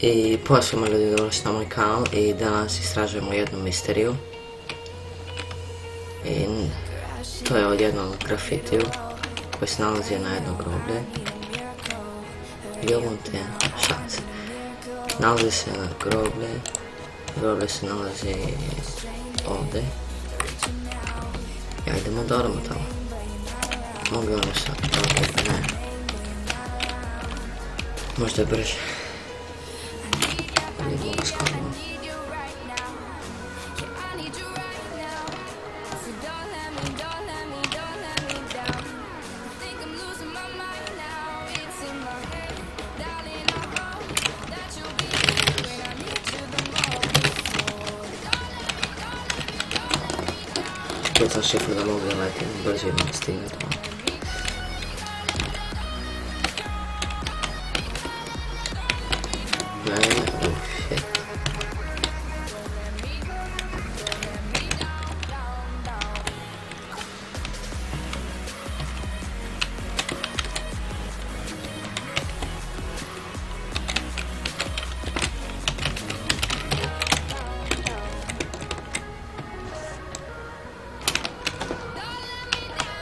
I pozdrav ljudi, dobrodošli na moj kanal i danas istražujemo jednu misteriju. I to je o jednom grafitiju koji se nalazi na jedno groblje. Jebom te šance. Nalazi se na groblje. Groblje se nalazi ovdje. Ja idemo da odemo tamo. Mogu li ono sad? Ne. Možda je brže. Idemo skoro. Pucam šifru da mogu da letim brže i da stignem tamo. Shit.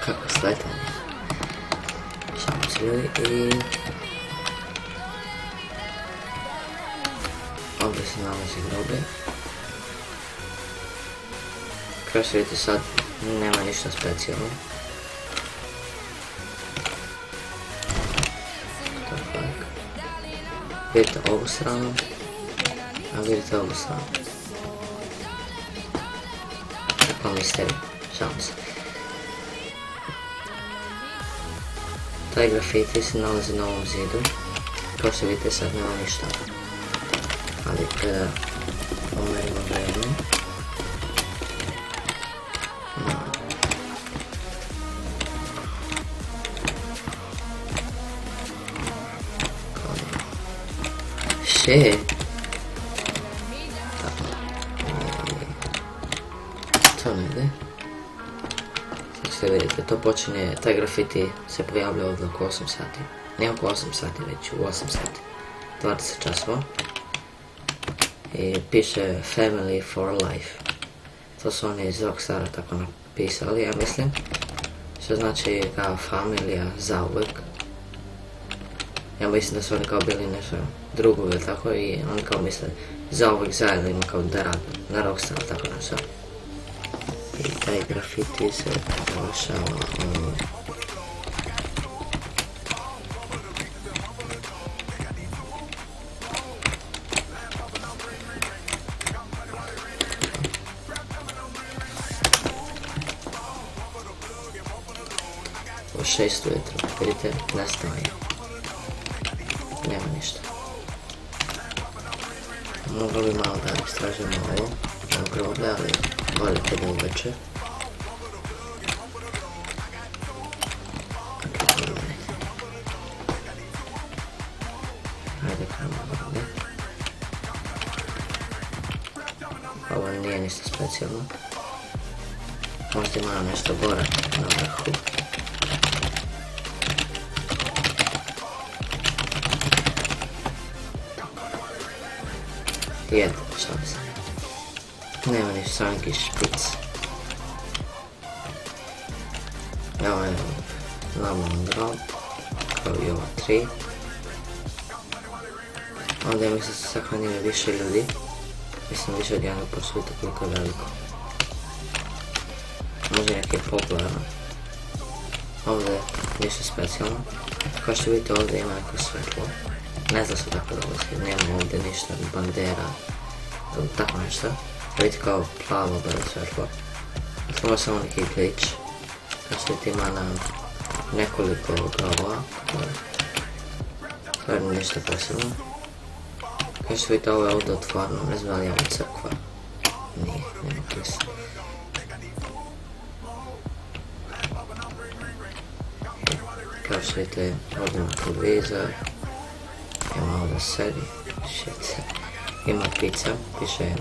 Kako sletanje. Šalim se ljudi i... ovdje se nalazi groblje. Kao što vidite sad nema ništa specijalno. Vidite ovu stranu, a vidite ovu stranu. Kakva misterija, šalim se. Taj grafiti se nalazi na ovom zidu. Kao što vidite sad nema ništa. Ali kada pomerimo vrijeme, shit, to ne ide. Sad ćete vidjeti, to počinje, taj grafiti se pojavlja ovdje oko 8 sati. Ne oko 8 sati, već u 8 sati. 20 časova. I piše Family for Life. To su oni iz Rockstara tako napisali, ja mislim. Što znači kao familija za uvijek. Ja mislim da su oni kao bili nešto drugovi tako i oni kao misle za uvijek zajedno ima kao da rade na Rockstaru tako nešto. I taj grafiti se završava u 6 ujutro, vidite, nastaje. Nema ništa. Mogli bi malo da istražimo ovo, na groblje, ali volite da uveče. Hajde krenemo groblje. Ovo nije ništa specijalno. Možda ima nešto gore na vrhu. Jed, šalim se. Nema ništa, samo neki špic. Ovo je normalan grob, kao i ova 3. Ovdje mislim se sahranjuje više ljudi. Mislim više od jednog pošto koliko je veliko. Možda neki je popularno. Ovdje ništa specijalno. Kao što vidite ovdje ima neko svetlo. Ne znam se tako dolazi, nema ovdje ništa, bandera, tako nešto. Vidite kao plavo belo svetlo. To je samo neki glitch. Kao što vidite ima na nekoliko glava. To je ništa posebno. Kao što vidite ovo je ovdje otvoreno, ne znam da li je ovo crkva. Nije, nema klis. Kao što vidite ovdje ima televizor. Ima ovdje sedi, shit. Ima pizza, piše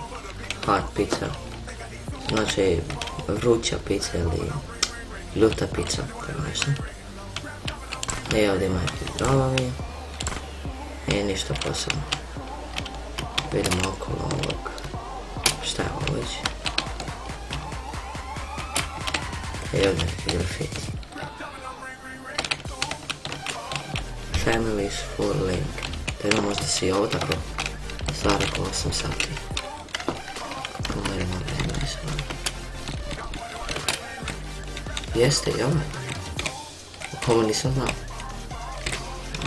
hot pizza. Znači vruća pizza ili ljuta pizza, tako nešto. I ovdje ima neki drogovi. I ništa posebno. Vidimo okolo ovog. Šta je ovo već? Evo neki grafiti. Families for link. Treba možda si i ovo tako stvar oko 8 sati. Umerimo vreme, mislim. Jeste i ovaj. Ovo nisam znao.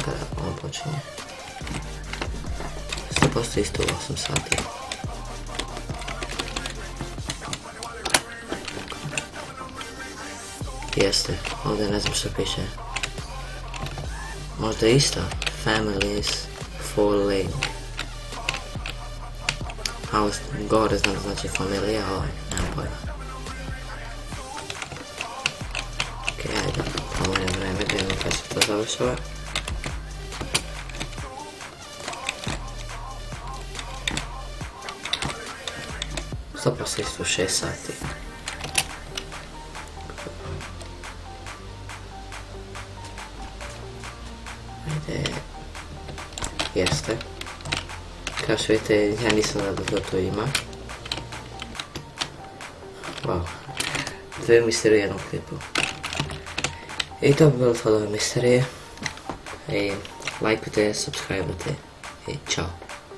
Kada on počinje. 100% isto u 8 sati. Jeste, ovdje ne znam što piše. Možda isto. Families for link. House, gore znači familija, ovaj, nemam pojma. Ok, ajde, pomorim vreme, da imam kaj se to završava. Stopa se isto 6 sati. Ajde, jeste. Kao što vidite, ja nisam znao da to ima. Wow. 2 misterije u jednom klipu. I to bi bilo to od ove misterije. I lajkujte, subscribeujte i čao.